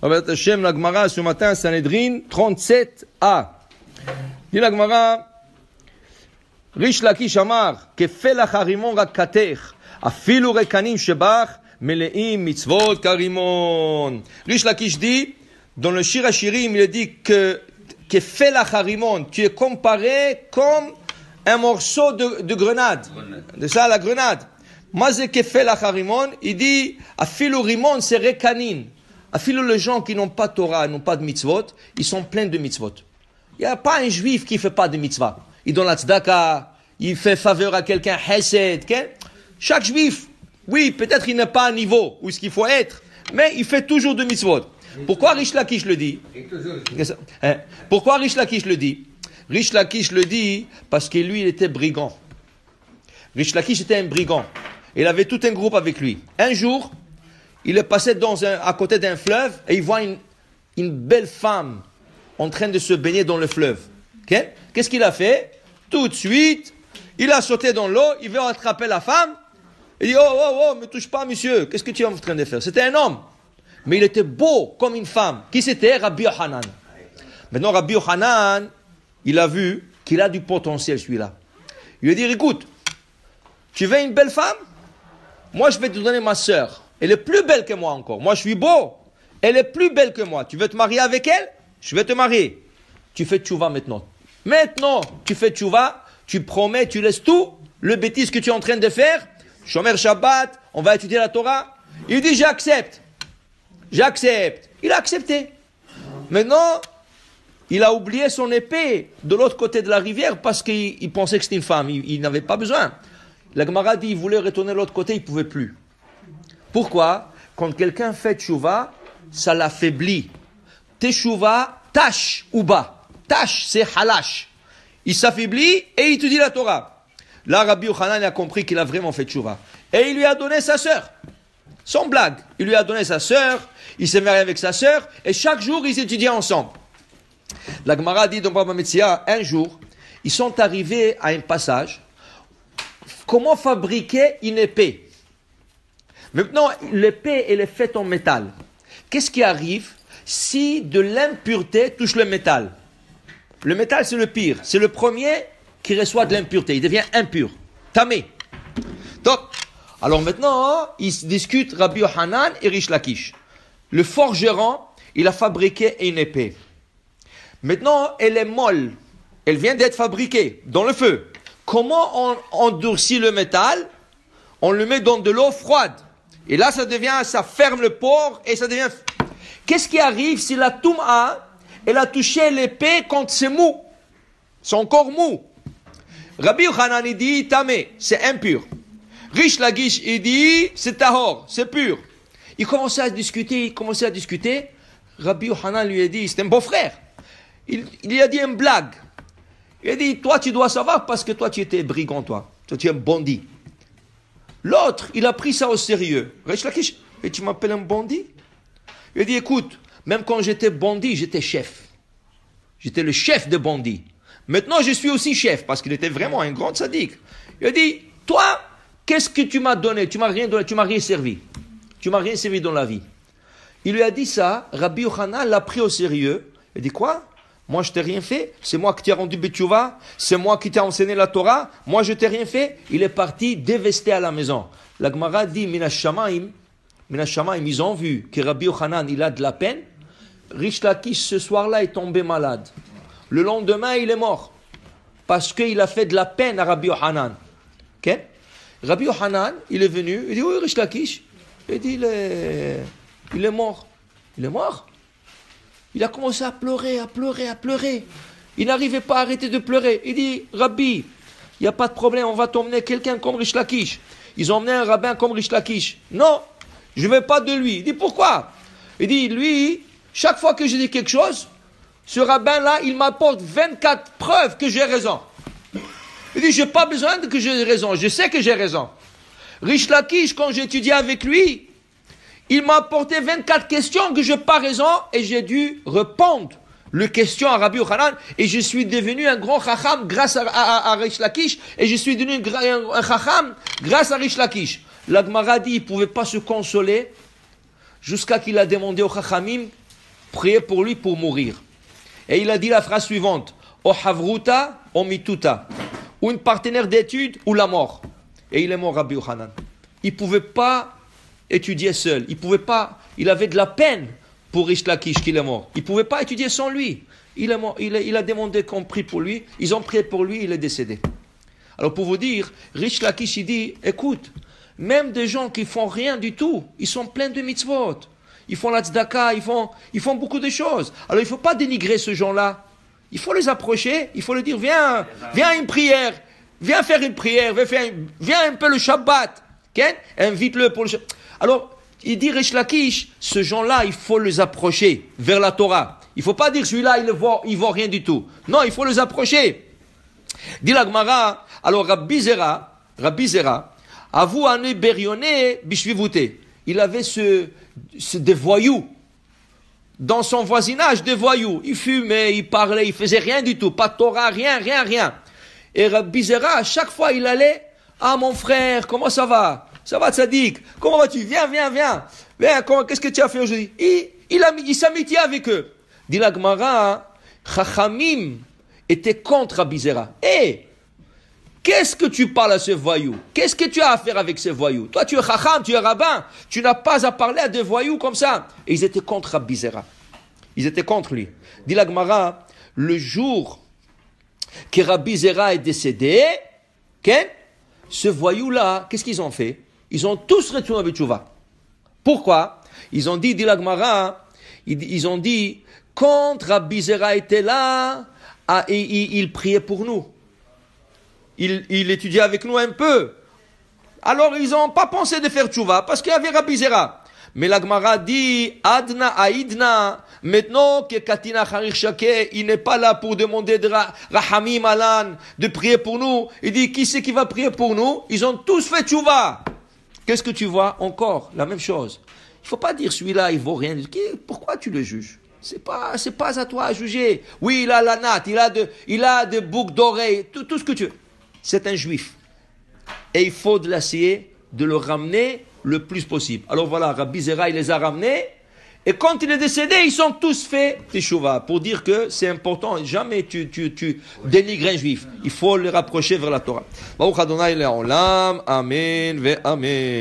Rabbi Hashem, la Gemara, ce matin, Sanhedrin 37a. Dit la Gemara, Rish Lakish Amar, Kefelach harimon rak katech, afilu rekanim shebach, meleim mitzvot karimon. Rish Lakish dit, dans le Shir HaShirim, il dit que Kefelach harimon, tu es comparé comme un morceau de grenade. De ça, la grenade. Mazé Kefelach harimon, il dit, afilu rimon, c'est rekanin. Afilu les gens qui n'ont pas Torah, n'ont pas de mitzvot, ils sont pleins de mitzvot. Il n'y a pas un juif qui ne fait pas de mitzvah. Il donne la tzedaka, il fait faveur à quelqu'un, hesed. Chaque juif, oui, peut-être il n'est pas à un niveau où ce qu'il faut être, mais il fait toujours de mitzvot. Pourquoi Rish Lakish le dit? Pourquoi Rish Lakish le dit? Rish Lakish le dit parce que lui, il était brigand. Rish Lakish était un brigand. Il avait tout un groupe avec lui. Un jour, il est passé à côté d'un fleuve et il voit une belle femme en train de se baigner dans le fleuve. Okay? Qu'est-ce qu'il a fait? Tout de suite, il a sauté dans l'eau, il veut attraper la femme. Il dit, oh, me touche pas, monsieur. Qu'est-ce que tu es en train de faire? C'était un homme. Mais il était beau comme une femme. Qui c'était? Rabbi Yochanan. Maintenant, Rabbi Yochanan, il a vu qu'il a du potentiel, celui-là. Il lui a dit, écoute, tu veux une belle femme? Moi, je vais te donner ma sœur. Elle est plus belle que moi encore. Moi, je suis beau. Elle est plus belle que moi. Tu veux te marier avec elle? Je vais te marier. Tu fais tchouva maintenant. Maintenant, tu fais tchouva, tu promets, tu laisses tout, le bêtise que tu es en train de faire, Shomer Shabbat, on va étudier la Torah. Il dit, j'accepte. J'accepte. Il a accepté. Maintenant, il a oublié son épée de l'autre côté de la rivière parce qu'il pensait que c'était une femme. Il n'avait pas besoin. La Gemara dit, il voulait retourner de l'autre côté, il ne pouvait plus. Pourquoi? Quand quelqu'un fait tchouva, ça l'affaiblit. Teshuva, tash ou bas. Tash, c'est halash. Il s'affaiblit et il étudie la Torah. Là, Rabbi Yochanan a compris qu'il a vraiment fait tchouva. Et il lui a donné sa sœur. Sans blague. Il lui a donné sa sœur, il s'est marié avec sa sœur, et chaque jour, ils étudiaient ensemble. La Gemara dit dans Baba Metzia, un jour, ils sont arrivés à un passage. Comment fabriquer une épée? Maintenant, l'épée, elle est faite en métal. Qu'est-ce qui arrive si de l'impureté touche le métal? Le métal, c'est le pire. C'est le premier qui reçoit de l'impureté. Il devient impur. Tamé. Donc, alors maintenant, ils discutent Rabbi Yochanan et Rish Lakish. Le forgeron, il a fabriqué une épée. Maintenant, elle est molle. Elle vient d'être fabriquée dans le feu. Comment on endurcit le métal? On le met dans de l'eau froide. Et là, ça ferme le port et ça devient... Qu'est-ce qui arrive si la Touma, elle a touché l'épée quand c'est mou? C'est encore mou. Rabbi Yochanan, il dit, tamé, c'est impur. Rish Lakish, il dit, c'est tahor, c'est pur. Il commençait à discuter. Rabbi Yochanan lui a dit, c'est un beau frère. Il lui a dit une blague. Il a dit, toi, tu dois savoir parce que toi, tu étais brigand, toi. Toi, tu es un bandit. L'autre, il a pris ça au sérieux. Rish Lakish, et tu m'appelles un bandit? Il a dit, écoute, même quand j'étais bandit, j'étais chef. J'étais le chef de bandit. Maintenant, je suis aussi chef, parce qu'il était vraiment un grand sadique. Il a dit, toi, qu'est-ce que tu m'as donné? Tu m'as rien donné, tu m'as rien servi. Tu m'as rien servi dans la vie. Il lui a dit ça, Rabbi Yochanan l'a pris au sérieux. Il a dit, quoi? Moi, je t'ai rien fait. C'est moi qui t'ai rendu Betchouva. C'est moi qui t'ai enseigné la Torah. Moi, je t'ai rien fait. Il est parti dévesté à la maison. La Gemara dit, Minash Shamaim, ils ont vu que Rabbi Yochanan, il a de la peine. Rish Lakish, ce soir-là, est tombé malade. Le lendemain, il est mort. Parce qu'il a fait de la peine à Rabbi Yochanan. Okay? Rabbi Yochanan, il est venu, il dit, oui, Rish Lakish. Il dit, il est mort. Il est mort? Il a commencé à pleurer. Il n'arrivait pas à arrêter de pleurer. Il dit, Rabbi, il n'y a pas de problème, on va t'emmener quelqu'un comme Rish Lakish. Ils ont emmené un rabbin comme Rish Lakish. Non, je ne veux pas de lui. Il dit, pourquoi? Il dit, lui, chaque fois que je dis quelque chose, ce rabbin-là, il m'apporte 24 preuves que j'ai raison. Il dit, je n'ai pas besoin de que j'ai raison, je sais que j'ai raison. Rish Lakish, quand j'ai étudié avec lui, il m'a apporté 24 questions que je n'ai pas raison et j'ai dû répondre les questions à Rabbi Yochanan et je suis devenu un grand chacham grâce à Rish Lakish et je suis devenu un chacham grâce à Rish Lakish. La Gemara dit, il ne pouvait pas se consoler jusqu'à qu'il a demandé aux chachamim prier pour lui pour mourir. Et il a dit la phrase suivante, o havruta, o mituta, ou une partenaire d'études ou la mort. Et il est mort, Rabbi Yochanan. Il ne pouvait pas étudier seul. Il avait de la peine pour Rish Lakish qu'il est mort. Il ne pouvait pas étudier sans lui. Il est mort. Il a demandé qu'on prie pour lui. Ils ont prié pour lui, il est décédé. Alors pour vous dire, Rish Lakish il dit, écoute, même des gens qui font rien du tout, ils sont pleins de mitzvot. Ils font la tzedaka, ils font beaucoup de choses. Alors il ne faut pas dénigrer ce gens-là. Il faut les approcher, il faut leur dire, viens à une prière, viens faire une prière, viens un peu le Shabbat. Okay? Invite-le pour le Shabbat. Alors, il dit Rish Lakish, ce gens-là, il faut les approcher vers la Torah. Il ne faut pas dire celui-là, il voit rien du tout. Non, il faut les approcher. Dit la Gemara, alors Rabbi Zera, avoue ane berionné bishvivute. Il avait des voyous. Dans son voisinage, des voyous. Il fumait, il parlait, il faisait rien du tout. Pas de Torah, rien. Et Rabbi Zera, à chaque fois, il allait, ah mon frère, comment ça va? Ça va, Tzadik? Comment vas-tu? Viens. Qu'est-ce que tu as fait aujourd'hui? Il s'amitiait avec eux. Dit la Gemara, Chachamim était contre Rabbi Zera. Qu'est-ce que tu parles à ce voyou? Qu'est-ce que tu as à faire avec ces voyous? Toi, tu es chacham, tu es rabbin. Tu n'as pas à parler à des voyous comme ça. Et ils étaient contre Rabbi Zera. Ils étaient contre lui. Dit la Gemara, le jour que Rabbi Zera est décédé, ce voyou-là, qu'est-ce qu'ils ont fait? Ils ont tous retourné à Betchouva. Pourquoi? Ils ont dit la Gemara, ils ont dit, quand Rabbi Zera était là, il priait pour nous. Il étudiait avec nous un peu. Alors, ils n'ont pas pensé de faire tchouva parce qu'il y avait Rabbi Zera. Mais la Gemara dit, Adna Aïdna, maintenant que Katina Harir Shake, il n'est pas là pour demander de Rahamim Alan, de prier pour nous. Il dit, qui c'est qui va prier pour nous? Ils ont tous fait tchouva. Qu'est-ce que tu vois? Encore, la même chose. Il ne faut pas dire celui-là, il vaut rien. Pourquoi tu le juges? C'est pas à toi à juger. Oui, il a la natte, il a des boucles d'oreilles, tout ce que tu veux. C'est un juif. Et il faut essayer de le ramener le plus possible. Alors voilà, Rabbi Zera, il les a ramenés. Et quand il est décédé, ils sont tous fait teshuva. Pour dire que c'est important. Jamais tu dénigres un juif. Il faut le rapprocher vers la Torah. Baruch Adonai le'olam. Amen ve amen.